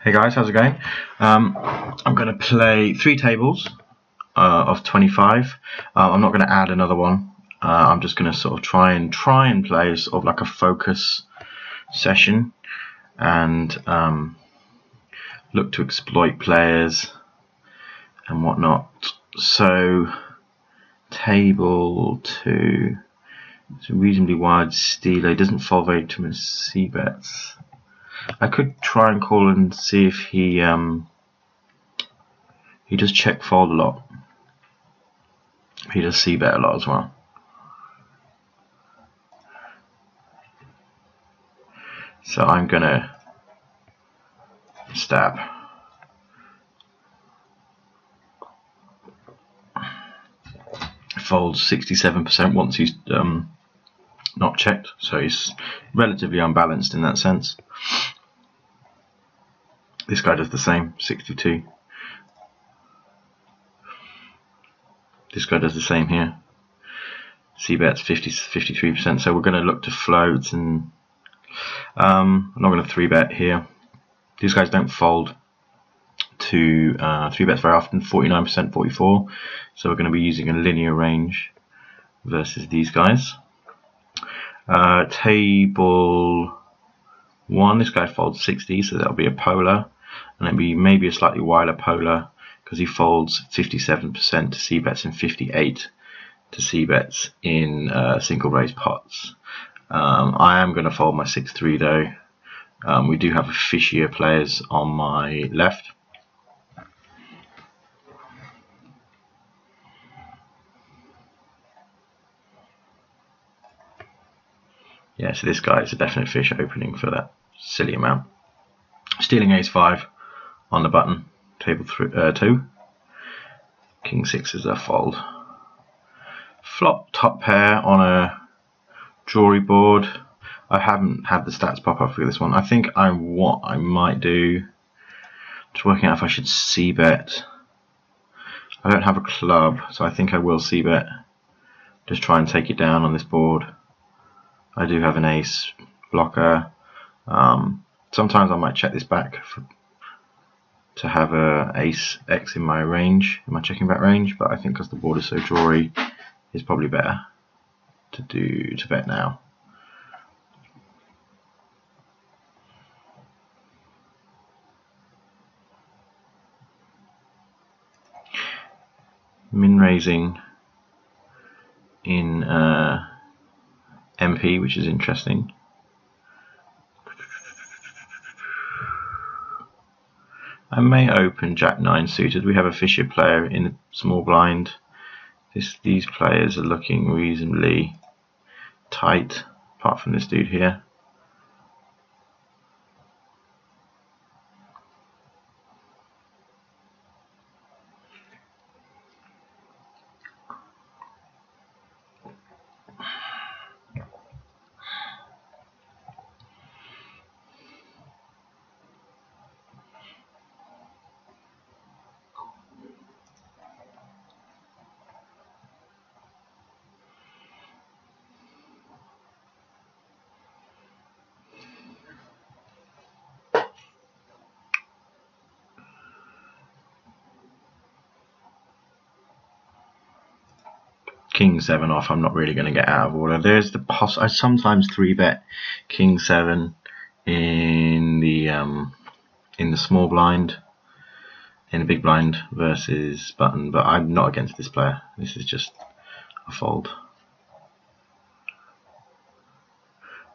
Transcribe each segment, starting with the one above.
Hey guys, how's it going? I'm going to play 3 tables of 25. I'm not going to add another one. I'm just going to sort of try and play sort of like a focus session and look to exploit players and whatnot. So table 2, it's a reasonably wide stealer. He doesn't fold very too many c-bets. I could try and call and see if he does check fold a lot. He does c-bet a lot as well. So I'm gonna stab. Folds 67% once he's not checked, so he's relatively unbalanced in that sense. This guy does the same, 62. This guy does the same here. C-bet's 53%, so we're going to look to float, and I'm not going to 3-bet here. These guys don't fold to 3-bets very often, 49%, 44. So we're going to be using a linear range versus these guys. Table 1, this guy folds 60, so that'll be a polar, and it'll be maybe a slightly wider polar because he folds 57% to c-bets and 58 to c-bets in single raise pots. I am going to fold my 6-3 though. We do have fishier players on my left. Yeah, so this guy is a definite fish opening for that silly amount. Stealing ace-5 on the button, table 2. King 6 is a fold. Flop top pair on a jewelry board. I haven't had the stats pop up for this one. I think what I might do, just working out if I should c-bet. I don't have a club, so I think I will c-bet. Just try and take it down on this board. I do have an ace blocker. Sometimes I might check this back to have a ace x in my range, in my checking back range, but I think because the board is so drawy, it's probably better to bet now. Min raising in MP, which is interesting. I may open Jack-9 suited. We have a fisher player in the small blind. These players are looking reasonably tight, apart from this dude here. King 7 off, I'm not really going to get out of order. There's the I sometimes 3-bet King 7 in the small blind, in the big blind versus button, but I'm not against this player. This is just a fold.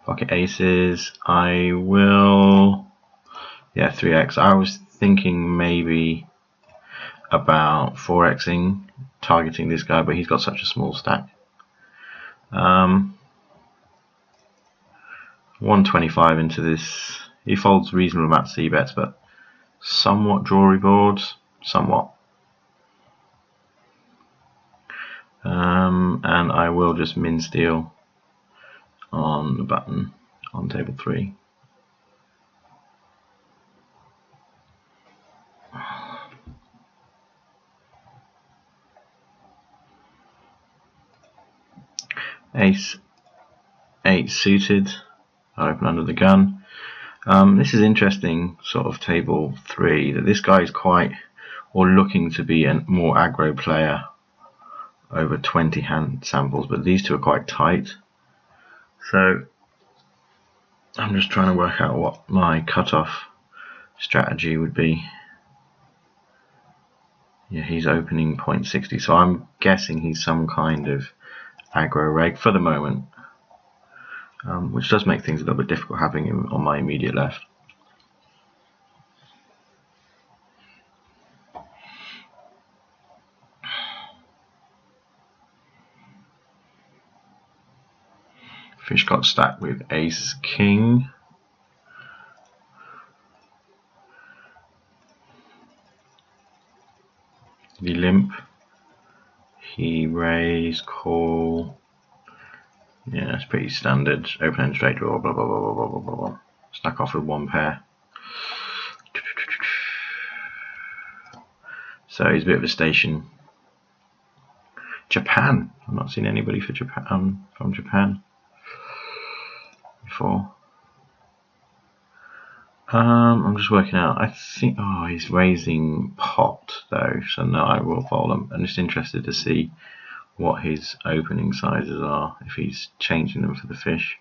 Pocket aces, I will, yeah, 3x. I was thinking maybe about 4xing, targeting this guy, but he's got such a small stack. 125 into this. He folds reasonable amount of c-bets, but somewhat drawy boards, somewhat. And I will just min steal on the button on table 3. Ace 8 suited. I open under the gun. This is interesting, sort of table 3, that this guy is quite, or looking to be a more aggro player over 20 hand samples, but these two are quite tight. So I'm just trying to work out what my cutoff strategy would be. Yeah, he's opening 0.60, so I'm guessing he's some kind of aggro reg for the moment, which does make things a little bit difficult having him on my immediate left. Fish got stacked with ace king. He limp. He raise, call. Yeah, it's pretty standard. Open end straight draw, blah blah blah blah blah blah blah. Stack off with one pair. So he's a bit of a station. Japan. I've not seen anybody for Japan from Japan before. I'm just working out. I think, oh, he's raising pot though, so no, I will fold him. I'm just interested to see what his opening sizes are, if he's changing them for the fish.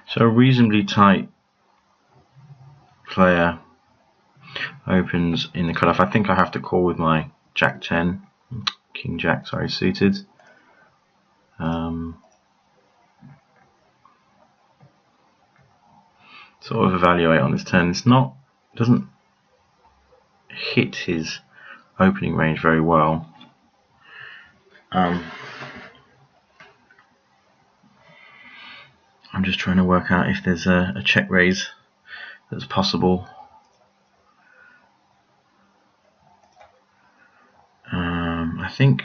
So a reasonably tight player opens in the cutoff. I think I have to call with my Jack 10, King Jack, sorry, suited. Sort of evaluate on this turn. It's not, doesn't hit his opening range very well. I'm just trying to work out if there's a check raise that's possible. I think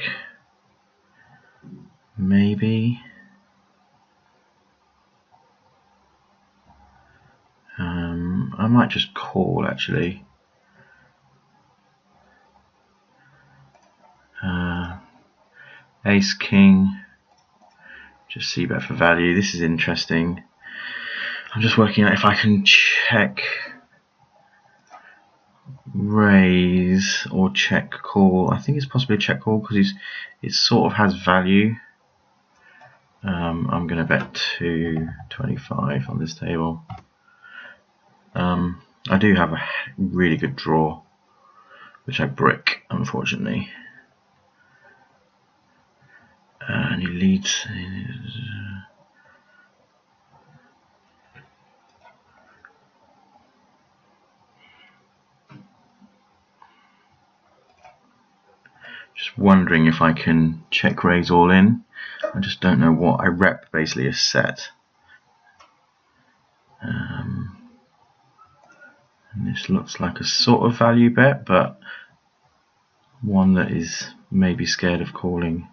maybe I might just call actually. Ace King, just see bet for value. This is interesting. I'm just working out if I can check raise or check call. I think it's possibly a check call because it sort of has value. I'm going to bet 225 on this table. I do have a really good draw, which I brick, unfortunately. And he leads. Just wondering if I can check raise all in. I just don't know what. I rep basically a set. And this looks like a sort of value bet, but one that is maybe scared of calling.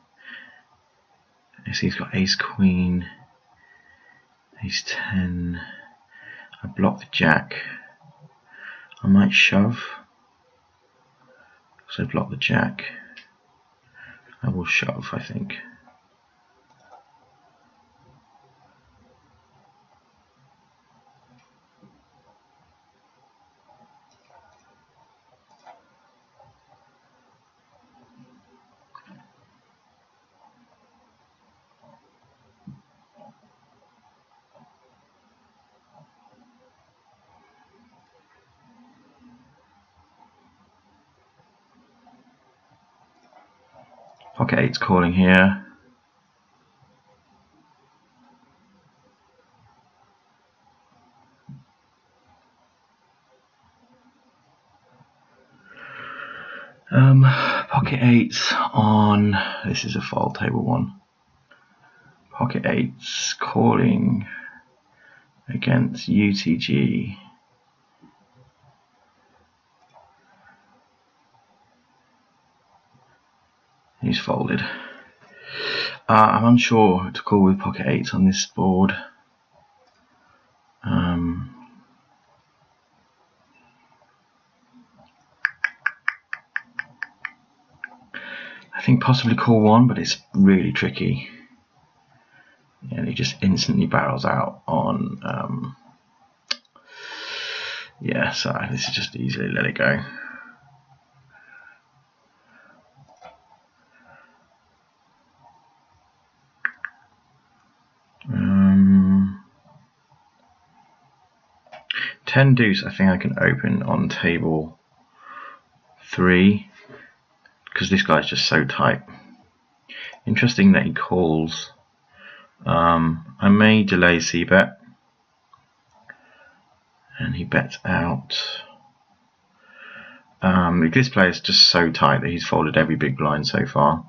I see he's got ace queen, ace 10. I block the jack. I might shove. So block the jack. I will shove, I think. Pocket 8's calling here. Pocket 8's on. This is a fold table one. Pocket 8's calling against UTG. He's folded. I'm unsure to call with pocket 8s on this board. think possibly call one, but it's really tricky. And he just instantly barrels out on. Yeah, so this is just easily let it go. Ten deuce, I think I can open on table 3 because this guy's just so tight. Interesting that he calls. I may delay c-bet, and he bets out. This player's just so tight that he's folded every big blind so far.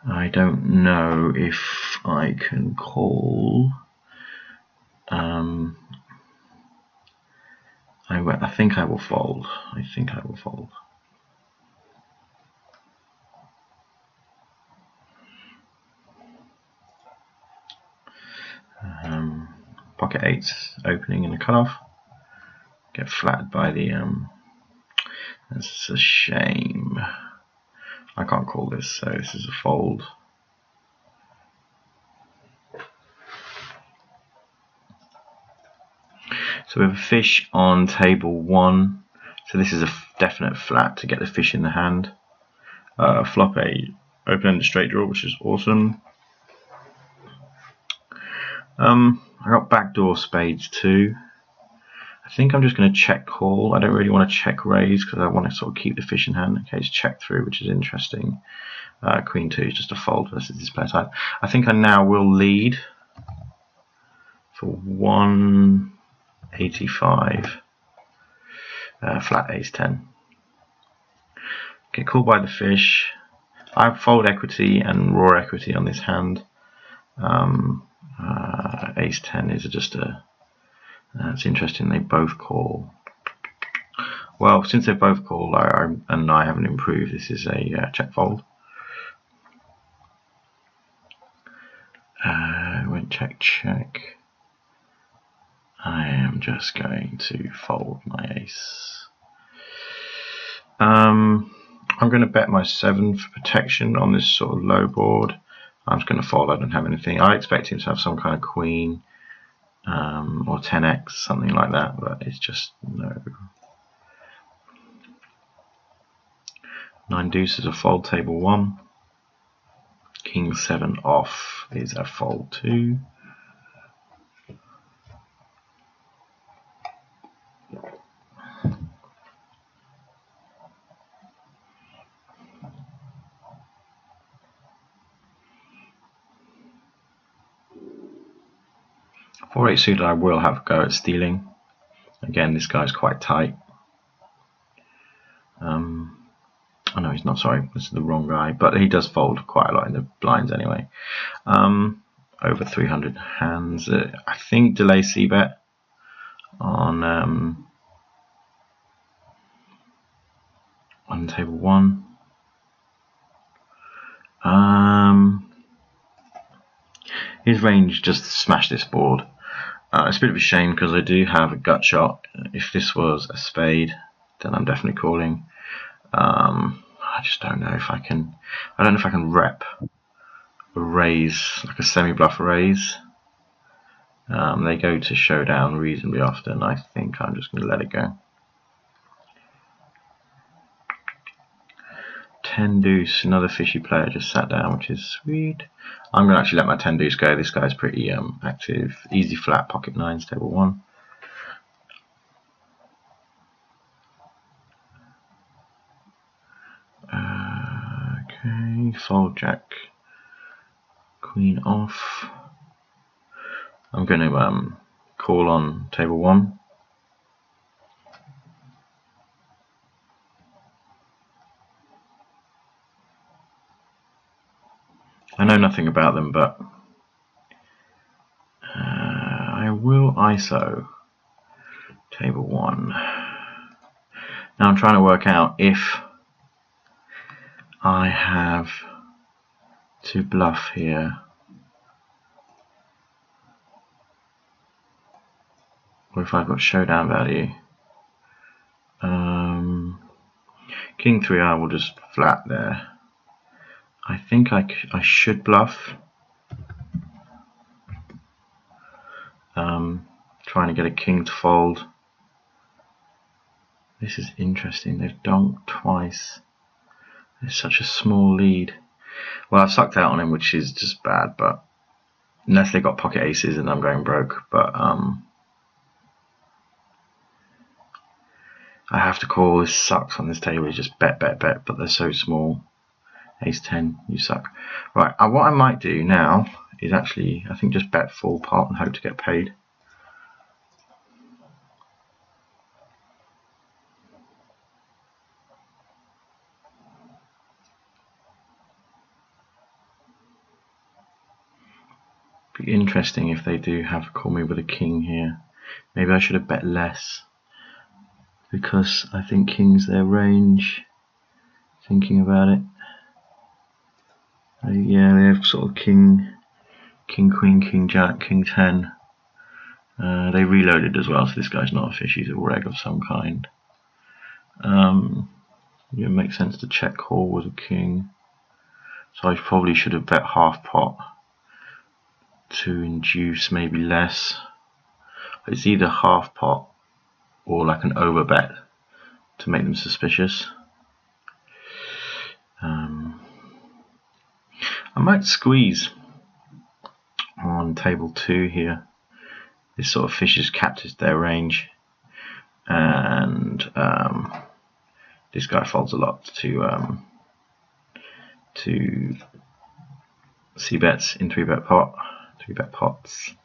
I don't know if I can call. I think I will fold. I think I will fold. Pocket eights opening in the cutoff. Get flattened by the. That's a shame. I can't call this, so this is a fold. So we have a fish on table 1. So this is a definite flat to get the fish in the hand. Flop a open-ended straight draw, which is awesome. I got backdoor spades 2. I think I'm just going to check call. I don't really want to check raise because I want to sort of keep the fish in hand. Okay, it's check through, which is interesting. Queen 2 is just a fold versus this player type. I think I now will lead for 185. Flat ace 10. Get called by the fish. I have fold equity and raw equity on this hand. Ace 10 is just a. It's interesting. They both call. Well, since they both called, and I haven't improved, this is a check fold. Went check check. I am just going to fold my ace. I'm going to bet my 7 for protection on this sort of low board. I'm just going to fold. I don't have anything. I expect him to have some kind of queen or 10x, something like that, but it's just no. 9 deuce is a fold table 1. King 7 off is a fold 2. Four eight suited, I will have a go at stealing. Again, this guy's quite tight. Oh no, he's not. Sorry, this is the wrong guy. But he does fold quite a lot in the blinds anyway. Over 300 hands. I think delay c-bet on table 1. His range just smashed this board. It's a bit of a shame because I do have a gut shot. If this was a spade, then I'm definitely calling. I just don't know if I can. I don't know if I can rep a raise, like a semi-bluff raise. They go to showdown reasonably often. I think I'm just going to let it go. 10 deuce, another fishy player just sat down, which is sweet. I'm going to actually let my 10 deuce go. This guy's pretty active. Easy flat, pocket 9s, table 1. Okay, fold jack, queen off. I'm going to call on table 1. I know nothing about them, but I will ISO table 1. Now I'm trying to work out if I have to bluff here or if I've got showdown value. King 3, I will just flat there. I think I should bluff. Trying to get a king to fold. This is interesting. They've donked twice. It's such a small lead. Well, I've sucked out on him, which is just bad, but unless they got pocket aces and I'm going broke. But I have to call. This sucks on this table. You just bet, but they're so small. Ace 10, you suck. Right, what I might do now is actually, I think, just bet full pot and hope to get paid. Be interesting if they do have call me with a king here. Maybe I should have bet less, because I think king's their range. Thinking about it, yeah, they have sort of king, queen, king, jack, king 10. They reloaded as well, so this guy's not a fish, he's a reg of some kind. Yeah, it makes sense to check call with a king. So I probably should have bet half pot to induce maybe less. It's either half pot or like an over bet to make them suspicious. I might squeeze on table 2 here. This sort of fishes captures their range, and this guy folds a lot to C bets in 3-bet pot, 3-bet pots.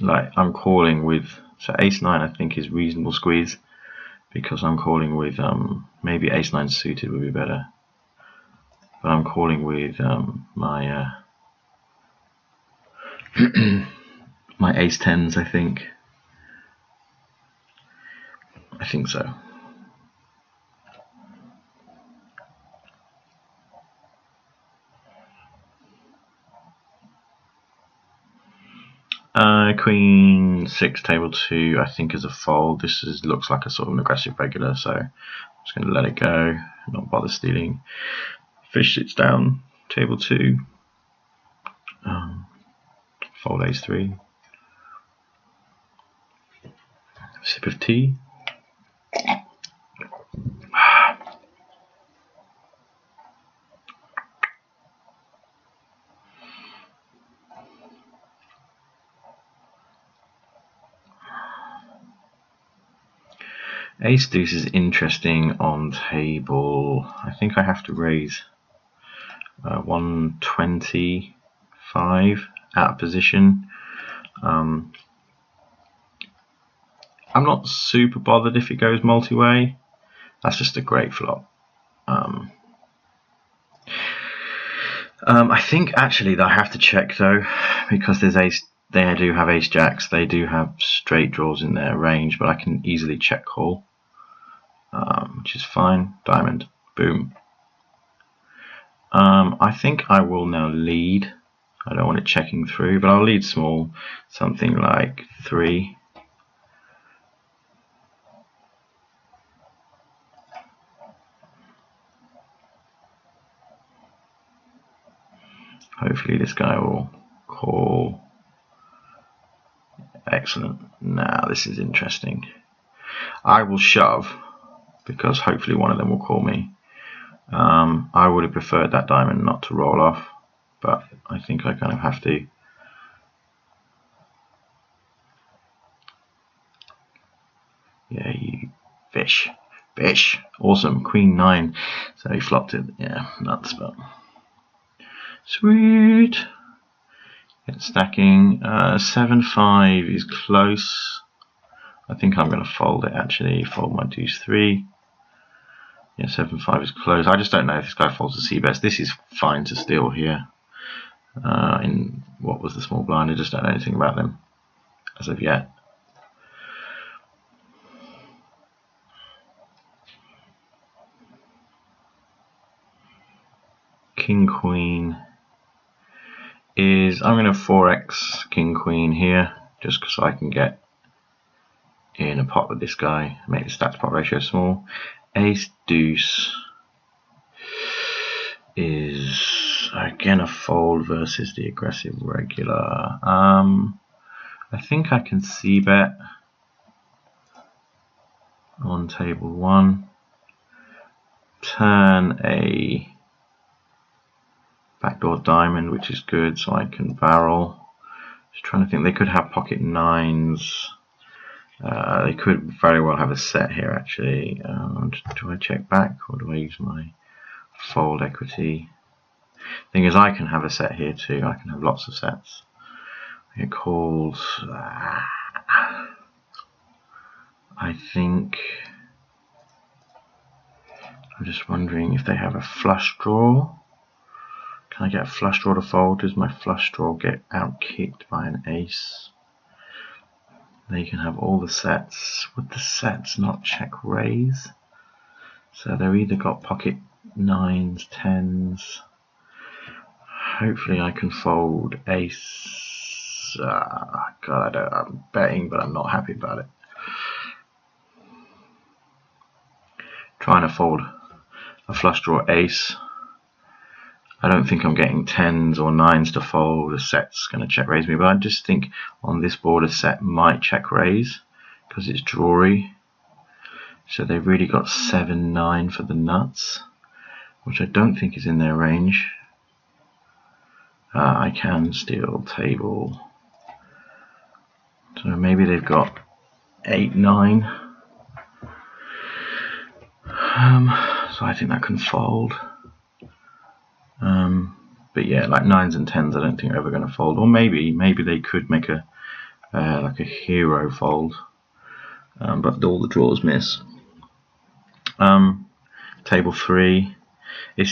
Like I'm calling with, so ace 9 I think is reasonable squeeze, because I'm calling with maybe ace 9 suited would be better, but I'm calling with my my ace 10s. I think so. Queen 6 table 2 I think is a fold. This looks like a sort of an aggressive regular, so I'm just going to let it go, not bother stealing. Fish sits down, table 2, fold ace 3, sip of tea. Ace deuce is interesting on table. I think I have to raise 125 out of position. I'm not super bothered if it goes multi-way. That's just a great flop. I think actually that I have to check though, because there's ace. They do have ace jacks. They do have straight draws in their range, but I can easily check call, which is fine. Diamond, boom. I think I will now lead. I don't want it checking through, but I'll lead small, something like 3. Hopefully this guy will call. Excellent. Now this is interesting. I will shove, because hopefully one of them will call me. I would have preferred that diamond not to roll off, but I think I kind of have to. Yeah, you fish. Awesome. Queen 9. So he flopped it. Yeah, nuts, but sweet. It's stacking. 7-5 is close. I think I'm going to fold it actually. Fold my deuce 3. Yeah, 7-5 is close. I just don't know if this guy folds the c-bets. This is fine to steal here. In what was the small blind? I just don't know anything about them as of yet. King Queen is, I'm going to 4x King Queen here just because I can get in a pot with this guy, make the stats pot ratio small. Ace deuce is again a fold versus the aggressive regular. I think I can c-bet on table 1, turn a backdoor diamond, which is good, so I can barrel. Just trying to think, they could have pocket 9s. They could very well have a set here actually. Do I check back or do I use my fold equity? Thing is, I can have a set here too. I can have lots of sets. It calls. I think. I'm just wondering if they have a flush draw. Can I get a flush draw to fold? Does my flush draw get outkicked by an ace? They can have all the sets. Would the sets not check raise? So they've either got pocket 9s, 10s. Hopefully I can fold ace. God, I'm betting, but I'm not happy about it. Trying to fold a flush draw ace. I don't think I'm getting 10s or 9s to fold. A set's going to check raise me, but I just think on this board a set might check raise because it's drawy. So they've really got 7-9 for the nuts, which I don't think is in their range. I can steal table. So maybe they've got 8-9. So I think that can fold. But yeah, like 9s and 10s I don't think are ever going to fold. Or maybe they could make a like a hero fold. But all the draws miss. Table 3. I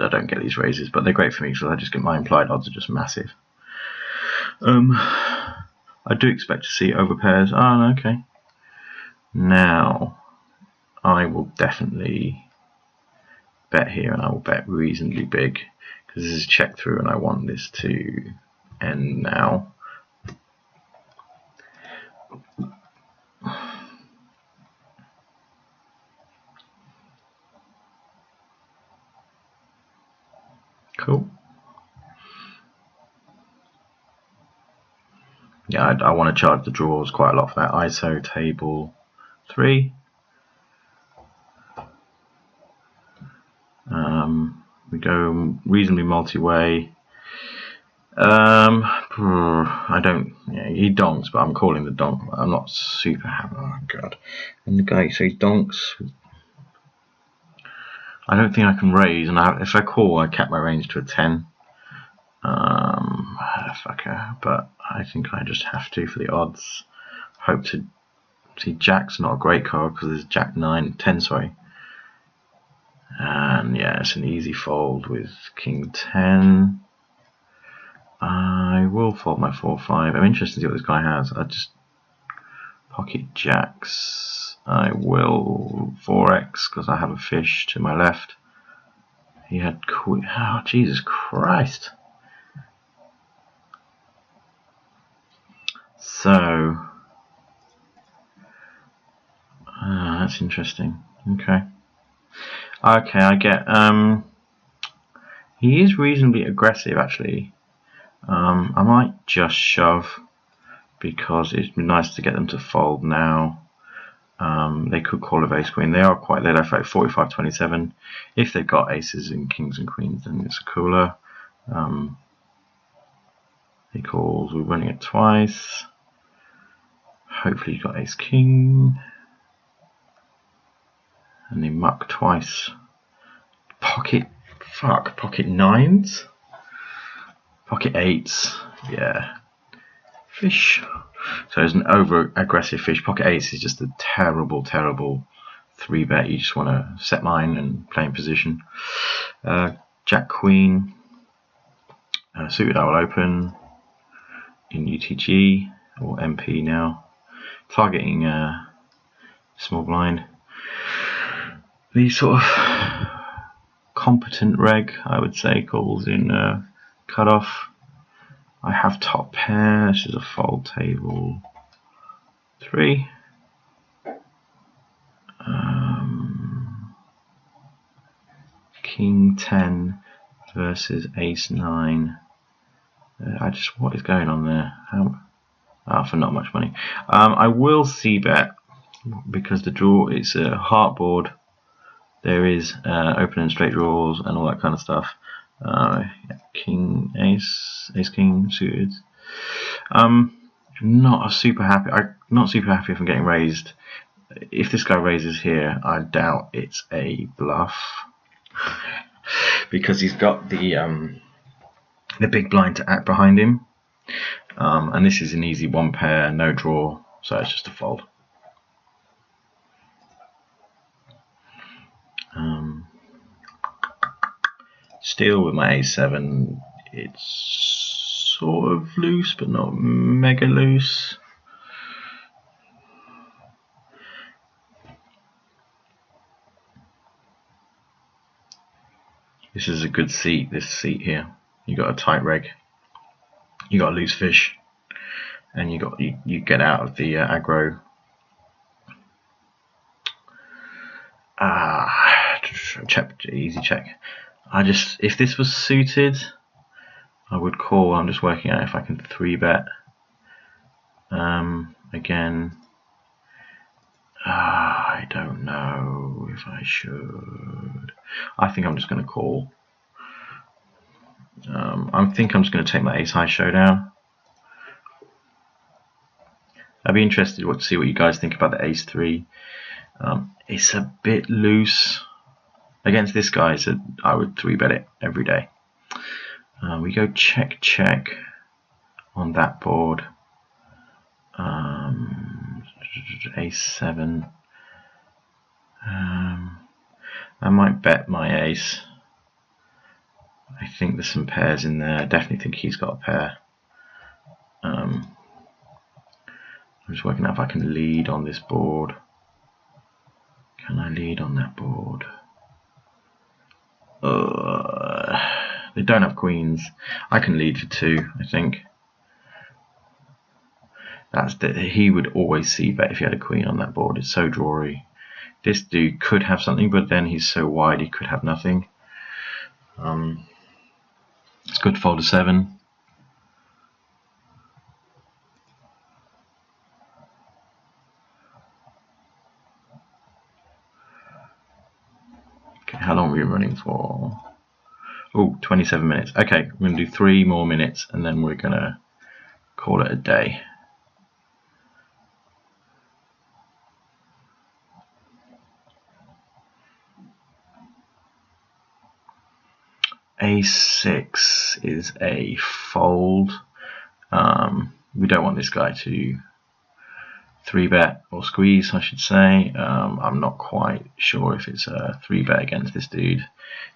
don't get these raises, but they're great for me because I just get my implied odds are just massive. I do expect to see overpairs. Oh, okay. Now, I will definitely bet here, and I will bet reasonably big because this is check through, and I want this to end now. Cool. Yeah, I want to charge the draws quite a lot for that. ISO table 3. We go reasonably multi-way. I don't. Yeah, he donks, but I'm calling the donk. I'm not super happy. Oh god! And the guy, so he donks. I don't think I can raise, and if I call, I cap my range to a 10. Fucker, but I think I just have to for the odds. Hope to see Jack's not a great card because there's Jack 9, 10, sorry. And yeah, it's an easy fold with King 10. I will fold my 4-5. I'm interested to see what this guy has. I just pocket Jacks. I will 4x because I have a fish to my left. He had queen. Oh, Jesus Christ. So that's interesting. Okay, I get. He is reasonably aggressive, actually. I might just shove because it'd be nice to get them to fold now. They could call a ace queen. They left like 45-27. If they've got aces and kings and queens, then it's cooler. He calls. We're running it twice. Hopefully you got ace king. And they muck twice. Pocket 9s? Pocket 8s. Yeah. Fish. So there's an over aggressive fish. Pocket 8s is just a terrible 3-bet. You just want to set mine and play in position. Jack queen. Suited I will open in UTG or MP now. Targeting small blind. The sort of competent reg, I would say, calls in cutoff. I have top pair. This is a fold table 3. King 10 versus Ace 9. What is going on there? For not much money. I will c-bet because the draw is a heart board. There is open and straight draws and all that kind of stuff. King, Ace, Ace King suited. Not super happy if I'm getting raised. If this guy raises here, I doubt it's a bluff because he's got the big blind to act behind him, and this is an easy one pair, no draw, so it's just a fold. Still with my A7, it's sort of loose but not mega loose. This is a good seat, this seat here. You got a tight reg, you got a loose fish, and you get out of the aggro. Check, easy check. If this was suited, I would call. I'm just working out if I can 3-bet. Again, I don't know if I should. I think I'm just going to call. I think I'm just going to take my ace high showdown. I'd be interested to see what you guys think about the ace 3. It's a bit loose against this guy, so I would 3-bet it every day. We go check check on that board. Ace 7. I might bet my ace. I think there's some pairs in there. I definitely think he's got a pair. I'm just working out if I can lead on this board. Can I lead on that board? They don't have queens. I can lead for 2, I think. He would always c-bet if he had a queen on that board. It's so drawy. This dude could have something, but then he's so wide he could have nothing. It's good to fold a 7. Okay, how long are we running for? Oh, 27 minutes. Okay, we're going to do 3 more minutes and then we're going to call it a day. A6 is a fold. We don't want this guy to 3-bet or squeeze, I should say. I'm not quite sure if it's a 3-bet against this dude.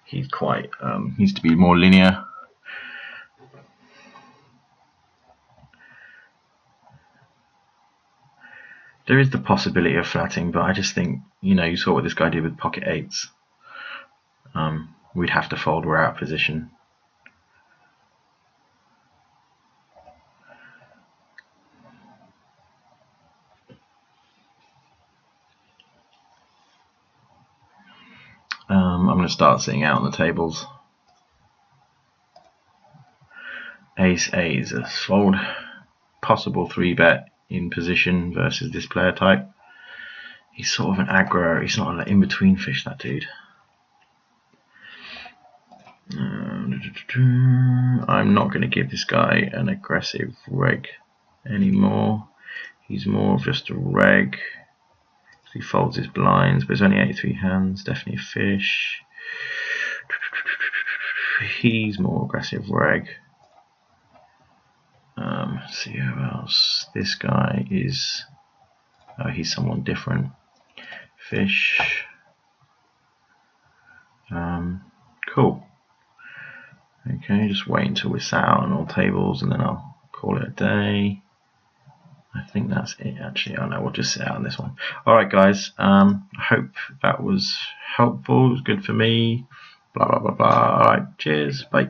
He's quite needs to be more linear. There is the possibility of flatting, but I just think, you saw what this guy did with pocket 8s. We'd have to fold. We're out of position. I'm going to start sitting out on the tables. Ace A is a fold. Possible 3-bet in position versus this player type. He's sort of an aggro. He's not an in-between fish, that dude. I'm not going to give this guy an aggressive reg anymore. He's more of just a reg. He folds his blinds, but it's only 83 hands. Definitely a fish. He's more aggressive reg. Let's see who else. This guy is. Oh, he's someone different. Fish. Cool. Okay, just wait until we're sat out on all tables and then I'll call it a day. I think that's it actually. Oh no, we'll just sit out on this one. Alright guys, I hope that was helpful. It was good for me. Blah blah blah blah. Alright, cheers, bye.